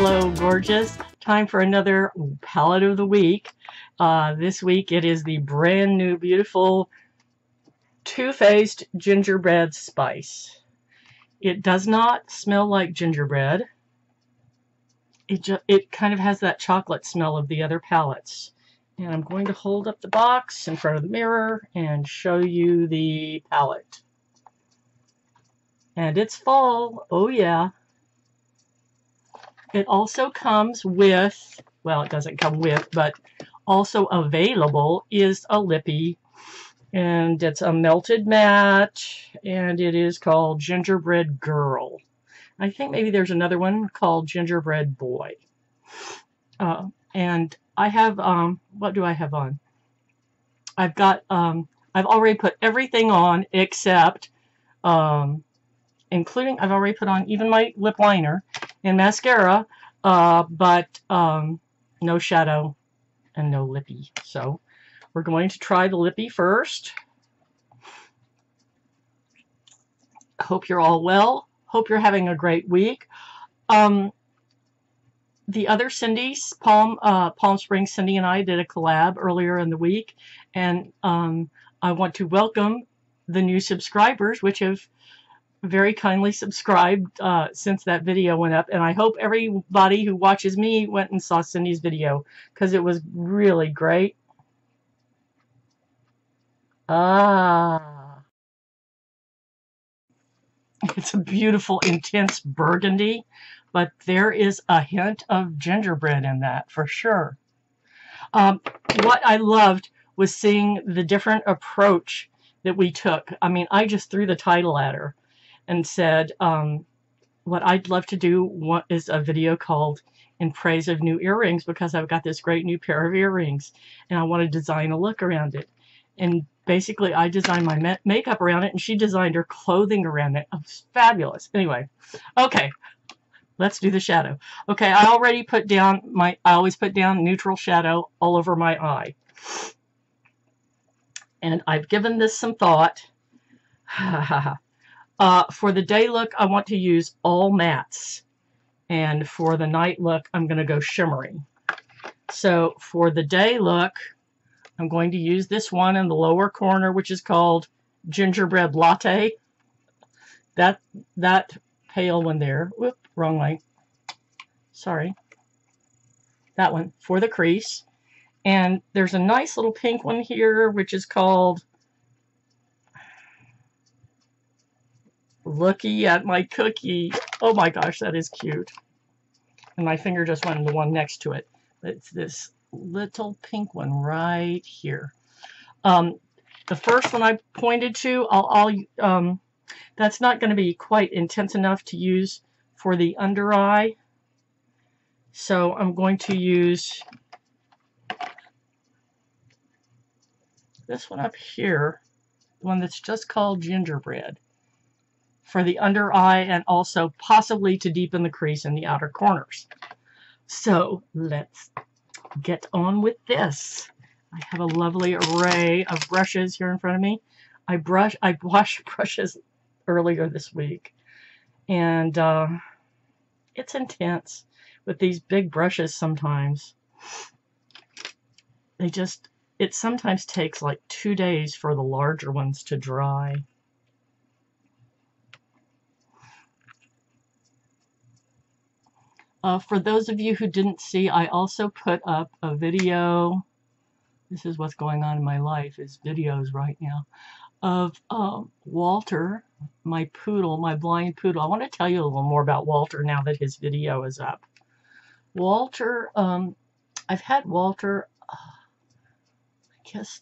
Hello, gorgeous. Time for another palette of the week. This week it is the brand new, beautiful Too-Faced Gingerbread Spice. It does not smell like gingerbread. It kind of has that chocolate smell of the other palettes. And I'm going to hold up the box in front of the mirror and show you the palette. And it's fall. Oh yeah. It also comes with, well, it doesn't come with, but also available is a lippy. And it's a melted matte, and it is called Gingerbread Girl. I think maybe there's another one called Gingerbread Boy. And I have, what do I have on? I've got, I've already put everything on except, including, I've already put on even my lip liner and mascara, but no shadow and no lippy. So we're going to try the lippy first. Hope you're all well. Hope you're having a great week. The other Cindy's, Palm Springs Cindy and I did a collab earlier in the week, and I want to welcome the new subscribers, which have very kindly subscribed since that video went up, and I hope everybody who watches me went and saw Cindy's video because it was really great. It's a beautiful intense burgundy, but there is a hint of gingerbread in that for sure. What I loved was seeing the different approach that we took. I mean, I just threw the title at her and said, what I'd love to do is a video called In Praise of New Earrings, because I've got this great new pair of earrings and I want to design a look around it. And basically I designed my makeup around it and she designed her clothing around it. It was fabulous. Anyway, okay, let's do the shadow. Okay, I already put down I always put down neutral shadow all over my eye. And I've given this some thought. For the day look, I want to use all mattes. And for the night look, I'm going to go shimmering. So for the day look, I'm going to use this one in the lower corner, which is called Gingerbread Latte. That pale one there. Whoop, wrong way. Sorry. That one for the crease. And there's a nice little pink one here, which is called Looky at My Cookie. Oh my gosh, that is cute. And my finger just went in the one next to it. It's this little pink one right here. The first one I pointed to, that's not going to be quite intense enough to use for the under eye. So I'm going to use this one up here, the one that's just called Gingerbread, for the under eye and also possibly to deepen the crease in the outer corners. So let's get on with this. I have a lovely array of brushes here in front of me. I washed brushes earlier this week, and it's intense with these big brushes sometimes. It sometimes takes like 2 days for the larger ones to dry. For those of you who didn't see, I also put up a video. This is what's going on in my life, is videos right now, of Walter, my poodle, my blind poodle. I want to tell you a little more about Walter now that his video is up. Walter, I've had Walter, I guess,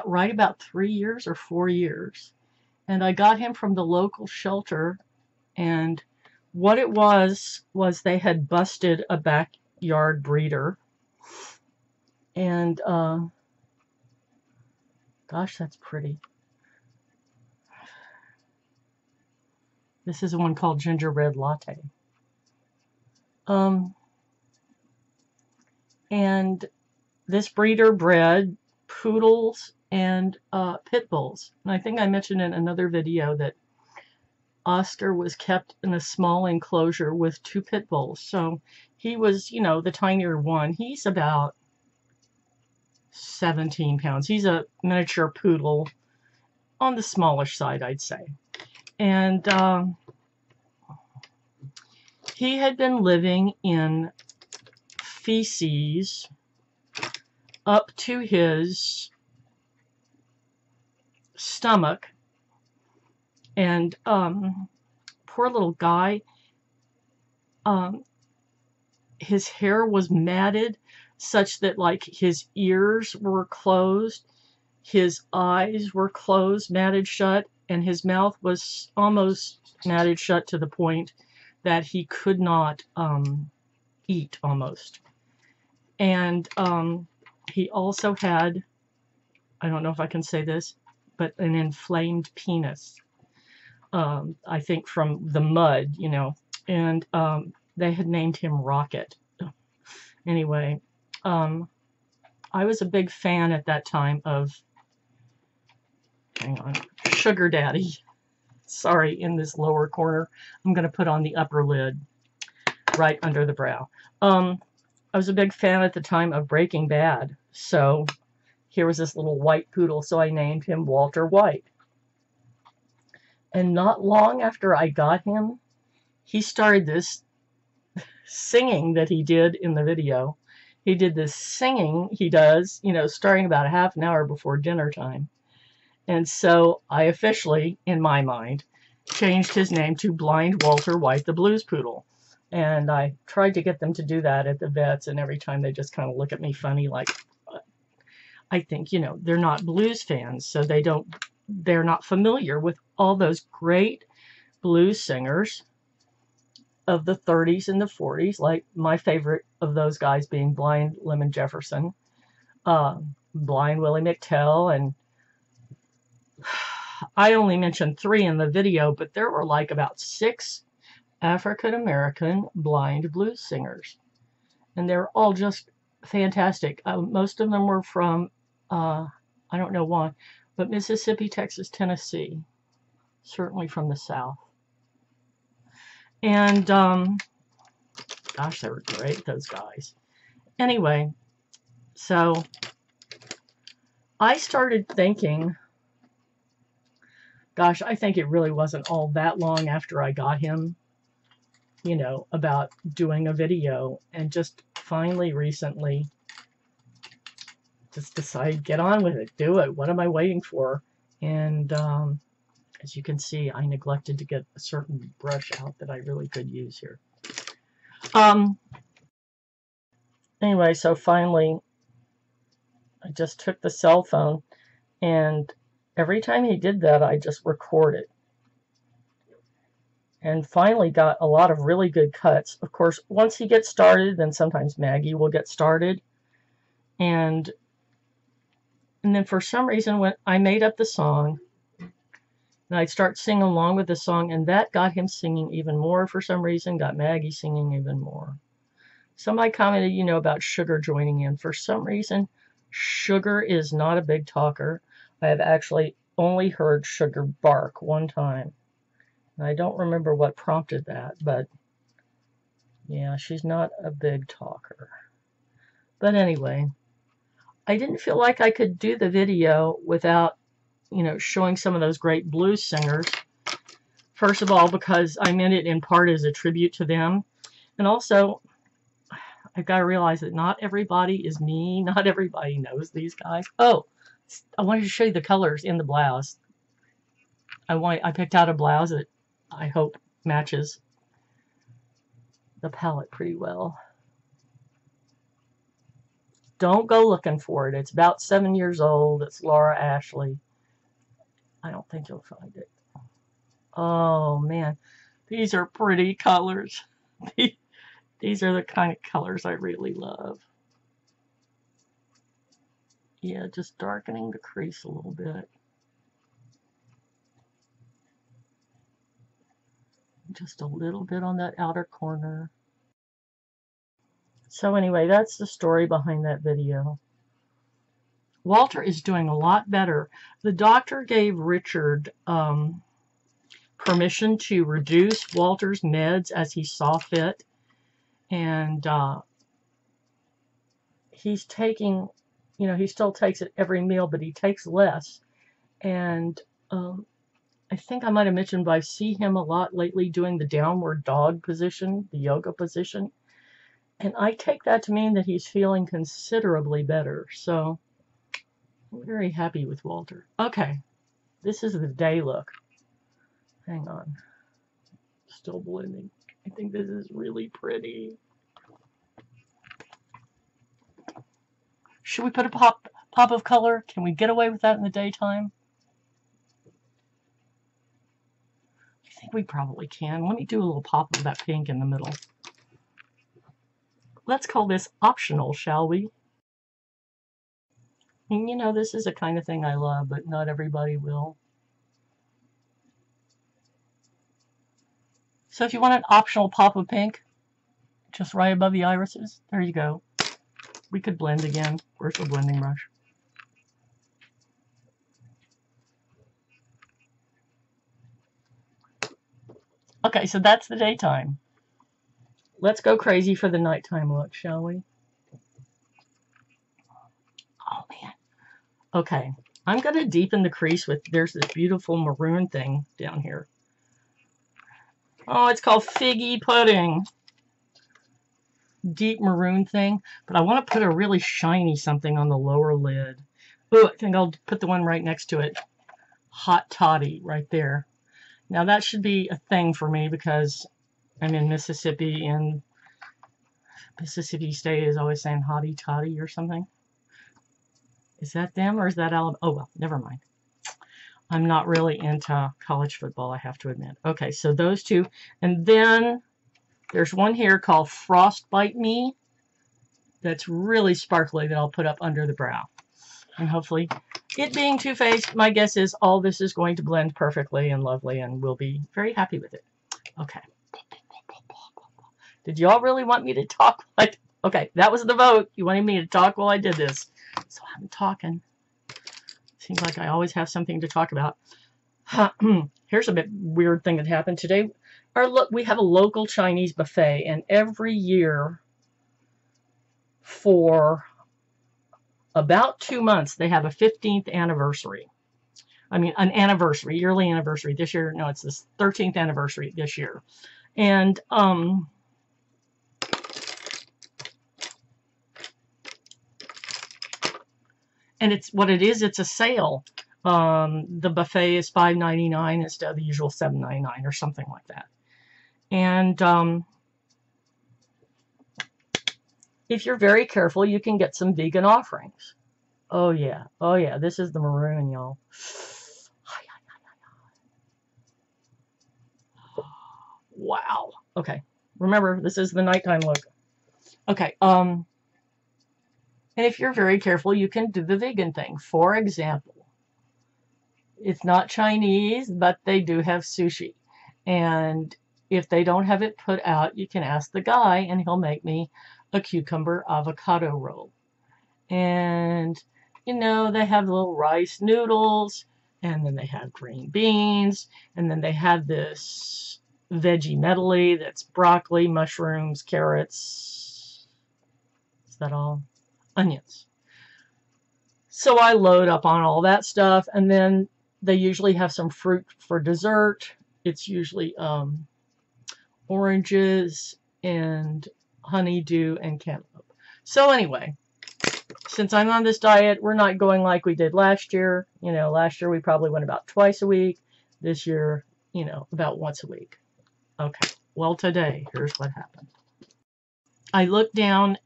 right about 3 years or 4 years. And I got him from the local shelter, and what it was they had busted a backyard breeder. And, gosh, that's pretty. This is one called Gingerbread Latte. And this breeder bred poodles and pit bulls. And I think I mentioned in another video that Oscar was kept in a small enclosure with 2 pit bulls. So he was, you know, the tinier one. He's about 17 pounds. He's a miniature poodle on the smallish side, I'd say. And he had been living in feces up to his stomach. And poor little guy, his hair was matted such that like his ears were closed, his eyes were closed, matted shut, and his mouth was almost matted shut to the point that he could not eat almost. And he also had, I don't know if I can say this, but an inflamed penis. I think from the mud, you know, and they had named him Rocket. Anyway, I was a big fan at that time of, hang on, Sugar Daddy. Sorry, in this lower corner. I'm going to put on the upper lid right under the brow. I was a big fan at the time of Breaking Bad. So here was this little white poodle, so I named him Walter White. And not long after I got him, he started this singing that he did in the video. He did this singing he does, you know, starting about a half an hour before dinner time. And so I officially, in my mind, changed his name to Blind Walter White, the Blues Poodle. And I tried to get them to do that at the vets, and every time they just kind of look at me funny, like, I think, you know, they're not blues fans, so they're not familiar with all those great blues singers of the 30s and the 40s, like my favorite of those guys being Blind Lemon Jefferson, Blind Willie McTell, and I only mentioned 3 in the video, but there were like about 6 African-American blind blues singers, and they're all just fantastic. Most of them were from, I don't know why, but Mississippi, Texas, Tennessee, certainly from the South. And, gosh, they were great, those guys. Anyway, so I started thinking, gosh, I think it really wasn't all that long after I got him, you know, about doing a video, and just finally recently just decided, get on with it, do it. What am I waiting for? And as you can see, I neglected to get a certain brush out that I really could use here. Anyway, so finally, I just took the cell phone, and every time he did that, I just recorded. And finally got a lot of really good cuts. Of course, once he gets started, then sometimes Maggie will get started. And then for some reason, when I made up the song, and I'd start singing along with the song, and that got him singing even more for some reason, got Maggie singing even more. Somebody commented, you know, about Sugar joining in. For some reason, Sugar is not a big talker. I have actually only heard Sugar bark one time. And I don't remember what prompted that, but yeah, she's not a big talker. But anyway, I didn't feel like I could do the video without, you know, showing some of those great blues singers. First of all, because I meant it in part as a tribute to them. And also, I've got to realize that not everybody is me. Not everybody knows these guys. Oh, I wanted to show you the colors in the blouse. I picked out a blouse that I hope matches the palette pretty well. Don't go looking for it. It's about 7 years old. It's Laura Ashley. I don't think you'll find it. Oh, man. These are pretty colors. These are the kind of colors I really love. Yeah, just darkening the crease a little bit. Just a little bit on that outer corner. So anyway, that's the story behind that video. Walter is doing a lot better. The doctor gave Richard permission to reduce Walter's meds as he saw fit. And he's taking, you know, he still takes it every meal, but he takes less. And I think I might have mentioned, but I see him a lot lately doing the downward dog position, the yoga position. And I take that to mean that he's feeling considerably better. So I'm very happy with Walter. Okay, this is the day look. Hang on. Still blending. I think this is really pretty. Should we put a pop of color? Can we get away with that in the daytime? I think we probably can. Let me do a little pop of that pink in the middle. Let's call this optional, shall we? And you know, this is the kind of thing I love, but not everybody will. So if you want an optional pop of pink, just right above the irises, there you go. We could blend again. Where's the blending brush? Okay, so that's the daytime. Let's go crazy for the nighttime look, shall we? Oh, man. Okay, I'm going to deepen the crease with, there's this beautiful maroon thing down here. Oh, it's called Figgy Pudding. Deep maroon thing, but I want to put a really shiny something on the lower lid. Oh, I think I'll put the one right next to it. Hot Toddy right there. Now that should be a thing for me because I'm in Mississippi, and Mississippi State is always saying hotty toddy or something. Is that them or is that Alabama? Oh, well, never mind. I'm not really into college football, I have to admit. Okay, so those two. And then there's one here called Frostbite Me that's really sparkly that I'll put up under the brow. And hopefully, it being Too Faced, my guess is all this is going to blend perfectly and lovely, and we'll be very happy with it. Okay. Did you all really want me to talk? Okay, that was the vote. You wanted me to talk while I did this. So I'm talking. Seems like I always have something to talk about. Here's a bit weird thing that happened today. We have a local Chinese buffet, and every year for about 2 months, they have a 15th anniversary. I mean, an anniversary, yearly anniversary. This year, no, it's this 13th anniversary this year. And it's what it is. It's a sale. The buffet is $5.99 instead of the usual $7.99 or something like that. And if you're very careful, you can get some vegan offerings. Oh yeah, oh yeah. This is the maroon, y'all. Wow. Okay. Remember, this is the nighttime look. Okay. And if you're very careful, you can do the vegan thing. For example, it's not Chinese, but they do have sushi. And if they don't have it put out, you can ask the guy, and he'll make me a cucumber avocado roll. And, you know, they have little rice noodles, and then they have green beans, and then they have this veggie medley that's broccoli, mushrooms, carrots. Is that all? Onions. So I load up on all that stuff, and then they usually have some fruit for dessert. It's usually oranges and honeydew and cantaloupe. So anyway, since I'm on this diet, we're not going like we did last year. You know, last year we probably went about twice a week. This year, you know, about once a week. Okay, well today, here's what happened. I looked down,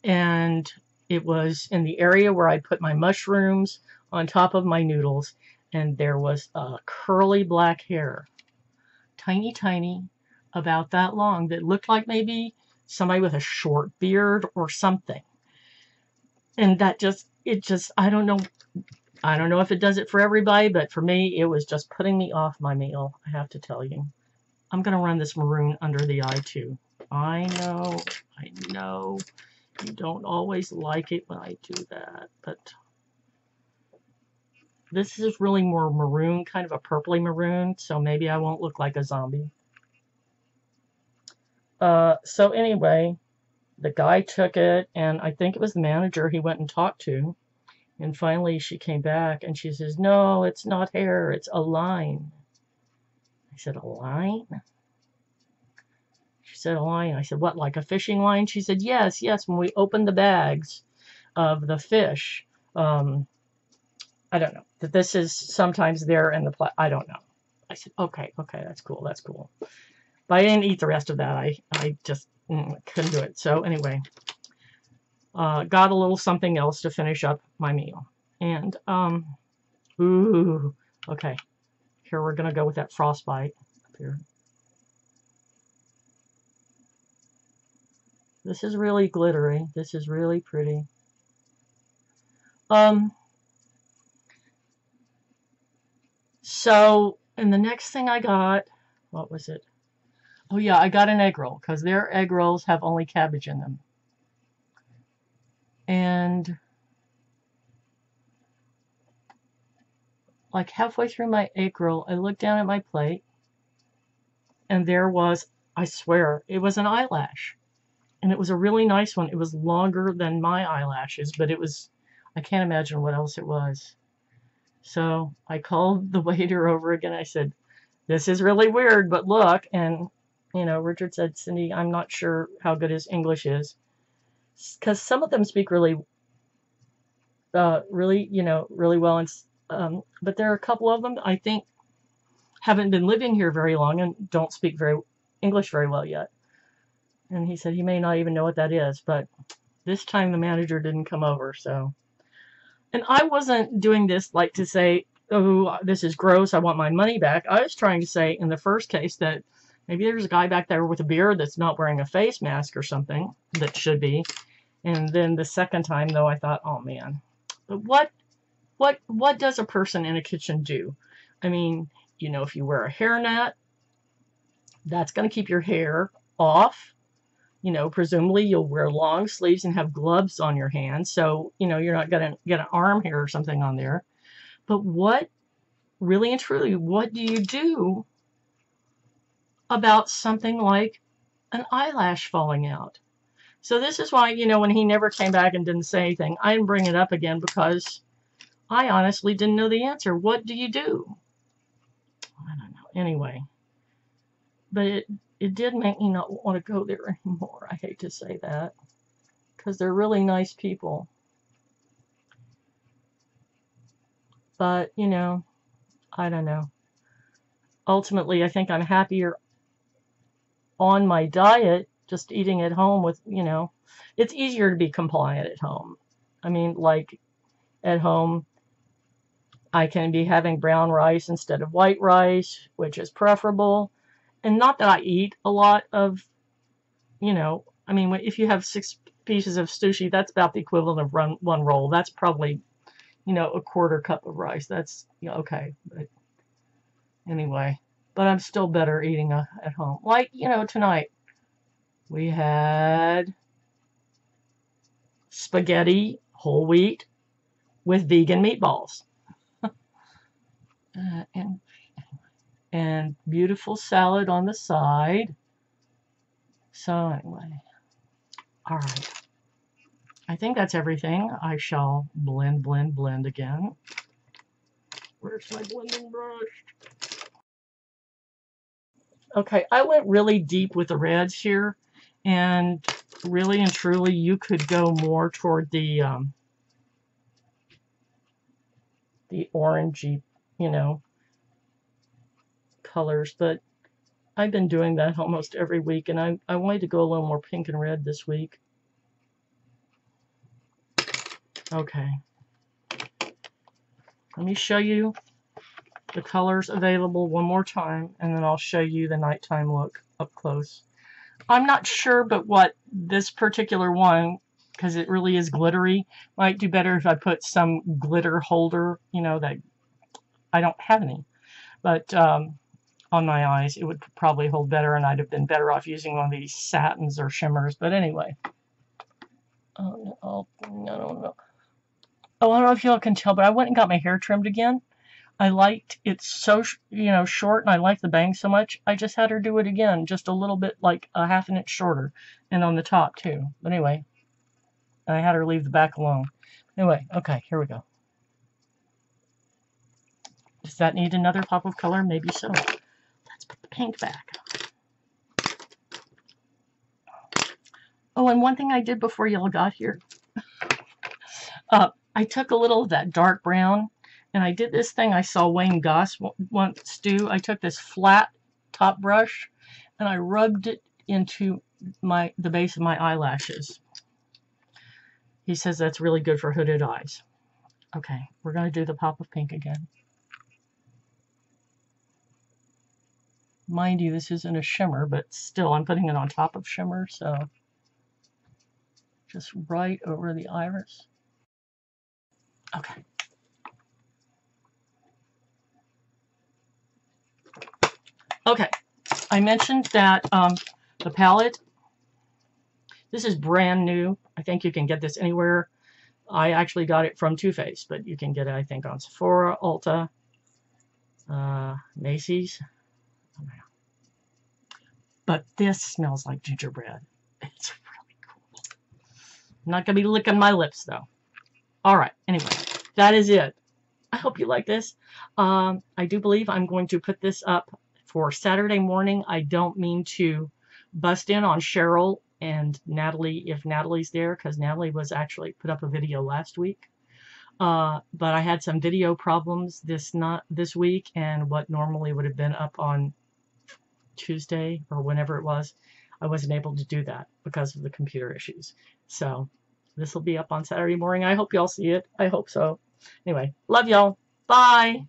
and it was in the area where I put my mushrooms on top of my noodles, and there was a curly black hair. Tiny, tiny, about that long, that looked like maybe somebody with a short beard or something. And that I don't know if it does it for everybody, but for me, it was just putting me off my meal, I have to tell you. I'm going to run this maroon under the eye too. I know, you don't always like it when I do that, but This is really more maroon, kind of a purpley maroon, so maybe I won't look like a zombie. So anyway, the guy took it, and I think it was the manager he went and talked to. And finally she came back and she says, "No, it's not hair, it's a line." I said, "A line?" She said, "A line." I said, "What, like a fishing line?" She said, "Yes, yes, when we open the bags of the fish, I don't know, that this is sometimes there in the I don't know." I said, okay, that's cool, that's cool. But I didn't eat the rest of that. I just couldn't do it. So anyway, got a little something else to finish up my meal. And, ooh, okay. Here we're going to go with that frostbite up here. This is really glittery. This is really pretty. So, and the next thing I got, what was it? Oh yeah, I got an egg roll, because their egg rolls have only cabbage in them. And like halfway through my egg roll, I looked down at my plate, and there was, I swear, it was an eyelash. And it was a really nice one. It was longer than my eyelashes, but it was, I can't imagine what else it was. So I called the waiter over again. I said, "This is really weird, but look." And, you know, Richard said, "Cindy, I'm not sure how good his English is." Because some of them speak really, really well. And, but there are a couple of them, I think, haven't been living here very long and don't speak English very well yet. And he said he may not even know what that is. But this time the manager didn't come over, so. And I wasn't doing this like to say, "Oh, this is gross, I want my money back." I was trying to say in the first case that maybe there's a guy back there with a beard that's not wearing a face mask or something that should be. And then the second time, though, I thought, oh man, but what does a person in a kitchen do? I mean, you know, if you wear a hairnet, that's going to keep your hair off. You know, presumably you'll wear long sleeves and have gloves on your hands, so, you know, you're not going to get an arm hair or something on there. But what, really and truly, what do you do about something like an eyelash falling out? So this is why, you know, when he never came back and didn't say anything, I didn't bring it up again, because I honestly didn't know the answer. What do you do? I don't know. Anyway, but it did make me not want to go there anymore. I hate to say that, because they're really nice people. But, you know, I don't know. Ultimately, I think I'm happier on my diet, just eating at home with, you know, it's easier to be compliant at home. I mean, like, at home, I can be having brown rice instead of white rice, which is preferable. And not that I eat a lot of, you know, I mean, if you have 6 pieces of sushi, that's about the equivalent of one roll. That's probably, you know, a quarter cup of rice. That's, you know, okay. But anyway, but I'm still better eating at home. Like, you know, tonight we had spaghetti, whole wheat, with vegan meatballs. And beautiful salad on the side. So anyway, all right. I think that's everything. I shall blend again. Where's my blending brush? Okay, I went really deep with the reds here, and really and truly, you could go more toward the orangey, you know, colors, but I've been doing that almost every week, and I wanted to go a little more pink and red this week. Okay. Let me show you the colors available one more time, and then I'll show you the nighttime look up close. I'm not sure, but what this particular one, because it really is glittery, might do better if I put some glitter holder, you know, that I don't have any. But on my eyes, it would probably hold better, and I'd have been better off using one of these satins or shimmers. But anyway. I don't know. Oh, I don't know if y'all can tell, but I went and got my hair trimmed again. I liked it's so, short, and I like the bang so much. I just had her do it again, just a little bit, like a half an inch shorter, and on the top too. But anyway, I had her leave the back alone. Anyway, okay, here we go. Does that need another pop of color? Maybe so. Let's put the pink back. Oh, and one thing I did before y'all got here, I took a little of that dark brown, and I did this thing I saw Wayne Goss once do. I took this flat top brush, and I rubbed it into the base of my eyelashes. He says that's really good for hooded eyes. Okay, we're going to do the pop of pink again. Mind you, this isn't a shimmer, but still, I'm putting it on top of shimmer, so just right over the iris. Okay. Okay, I mentioned that the palette, this is brand new. I think you can get this anywhere. I actually got it from Too Faced, but you can get it, I think, on Sephora, Ulta, Macy's. But this smells like gingerbread. It's really cool. I'm not going to be licking my lips, though. All right, anyway, that is it. I hope you like this. I do believe I'm going to put this up for Saturday morning. I don't mean to bust in on Cheryl and Natalie if Natalie's there, because Natalie was actually put up a video last week. But I had some video problems this week, and what normally would have been up on Tuesday or whenever it was, I wasn't able to do that because of the computer issues. So this will be up on Saturday morning. I hope y'all see it. I hope so. Anyway, love y'all. Bye.